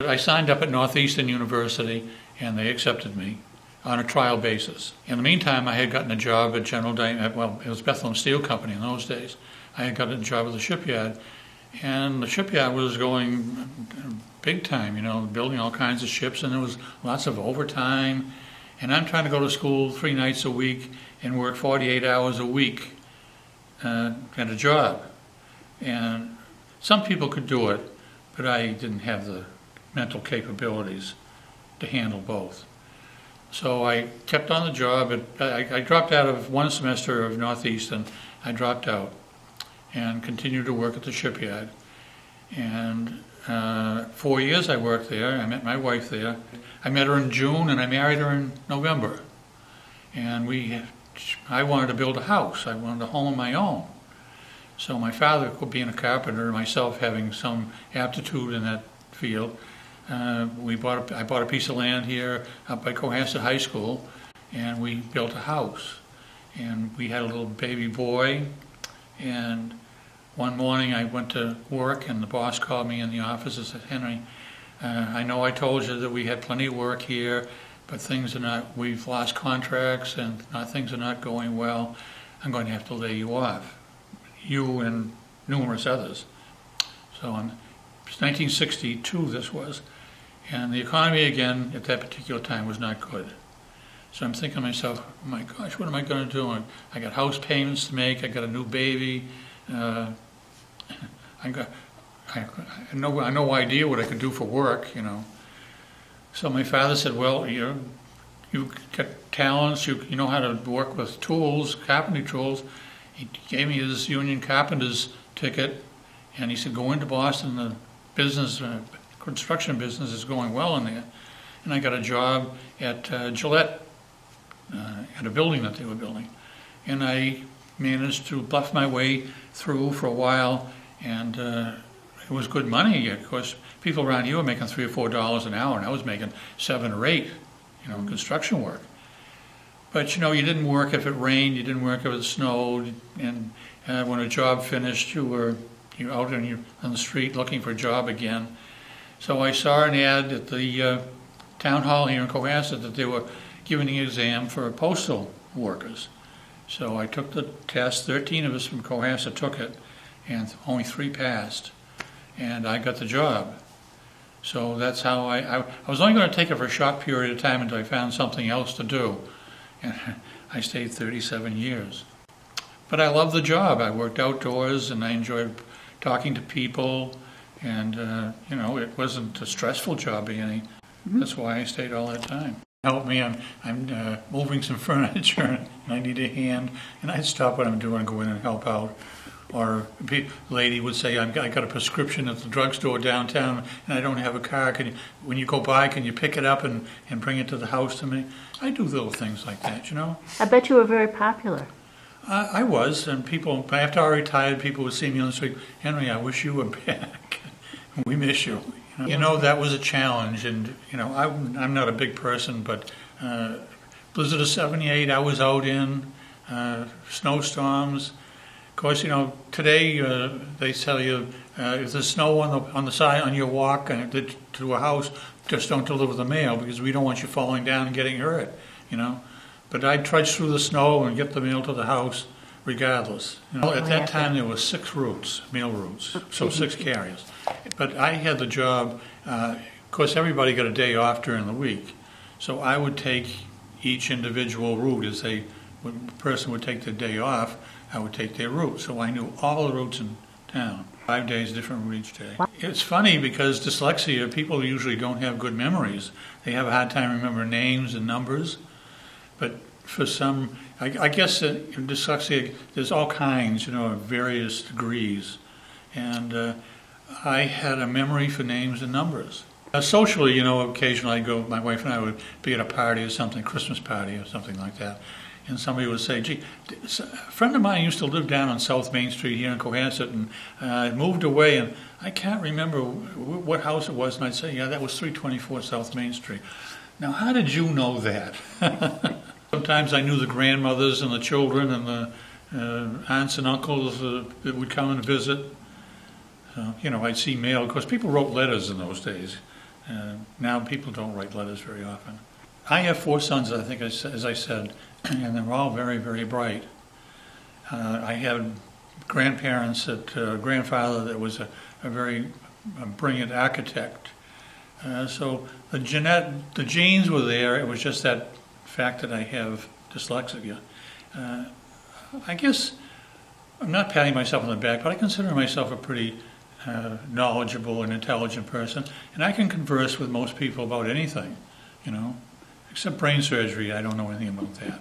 I signed up at Northeastern University, and they accepted me on a trial basis. In the meantime, I had gotten a job at well, it was Bethlehem Steel Company in those days. I had gotten a job at the shipyard, and the shipyard was going big time, you know, building all kinds of ships, and there was lots of overtime. And I'm trying to go to school 3 nights a week and work 48 hours a week at a job. And some people could do it, but I didn't have the mental capabilities to handle both. So I kept on the job. I dropped out of 1 semester of Northeastern. I dropped out and continued to work at the shipyard. And 4 years I worked there. I met my wife there. I met her in June and I married her in November. And I wanted to build a house. I wanted a home of my own. So my father, being a carpenter, myself having some aptitude in that field, I bought a piece of land here up by Cohasset High School, and we built a house. And we had a little baby boy, and one morning I went to work and the boss called me in the office and said, "Henry, I know I told you that we had plenty of work here, but we've lost contracts and things are not going well. I'm going to have to lay you off, you and numerous others." So in 1962 this was, and the economy again at that particular time was not good. So I'm thinking to myself, oh my gosh, what am I going to do? I got house payments to make, I got a new baby, I had no idea what I could do for work, you know. So my father said, well, you got talents, you know how to work with tools, carpentry tools. He gave me his union carpenter's ticket, and he said, go into Boston, the business, construction business is going well in there. And I got a job at Gillette, at a building that they were building. And I managed to bluff my way through for a while, and it was good money. Of course, people around here were making $3 or $4 an hour, and I was making 7 or 8, you know, construction work. But you know, you didn't work if it rained, you didn't work if it snowed, and when a job finished, you're out on the street looking for a job again. So I saw an ad at the town hall here in Cohasset that they were giving an exam for postal workers. So I took the test. 13 of us from Cohasset took it, and only 3 passed, and I got the job. So that's how I was only going to take it for a short period of time until I found something else to do. And I stayed 37 years. But I loved the job. I worked outdoors, and I enjoyed talking to people, and you know, it wasn't a stressful job by any. That's why I stayed all that time. Help me, I'm moving some furniture, and I need a hand, and I'd stop what I'm doing and go in and help out. Or a lady would say, I got a prescription at the drugstore downtown, and I don't have a car. When you go by, can you pick it up and bring it to the house to me? I do little things like that, you know. I bet you were very popular. I was, and people, after I retired, people would see me on the street, Henry, I wish you were back. We miss you. You know, that was a challenge, and you know, I'm not a big person, but blizzard of '78, I was out in snowstorms. Of course, you know, today they tell you if there's snow on the side on your walk to a house, just don't deliver the mail because we don't want you falling down and getting hurt. You know, but I'd trudge through the snow and get the mail to the house, regardless. You know, at that time there were 6 routes, mail routes, so 6 carriers. But I had the job. Of course, everybody got a day off during the week, so I would take each individual route as a person would take the day off. I would take their route, so I knew all the routes in town. 5 days, different route each day. It's funny because dyslexia, people usually don't have good memories. They have a hard time remembering names and numbers. But for some, I guess in dyslexia, there's all kinds, you know, of various degrees. And I had a memory for names and numbers. Socially, you know, occasionally my wife and I would be at a party or something, Christmas party or something like that. And somebody would say, gee, a friend of mine used to live down on South Main Street here in Cohasset and moved away, and I can't remember what house it was. And I'd say, yeah, that was 324 South Main Street. Now, how did you know that? Sometimes I knew the grandmothers and the children and the aunts and uncles that would come and visit. You know, I'd see mail. Of course, people wrote letters in those days. Now people don't write letters very often. I have 4 sons, I think, as I said, and they're all very, very bright. I had grandparents, grandfather that was a very brilliant architect. So the genes were there. It was just that fact that I have dyslexia. I guess I'm not patting myself on the back, but I consider myself a pretty knowledgeable and intelligent person, and I can converse with most people about anything, except brain surgery. I don't know anything about that.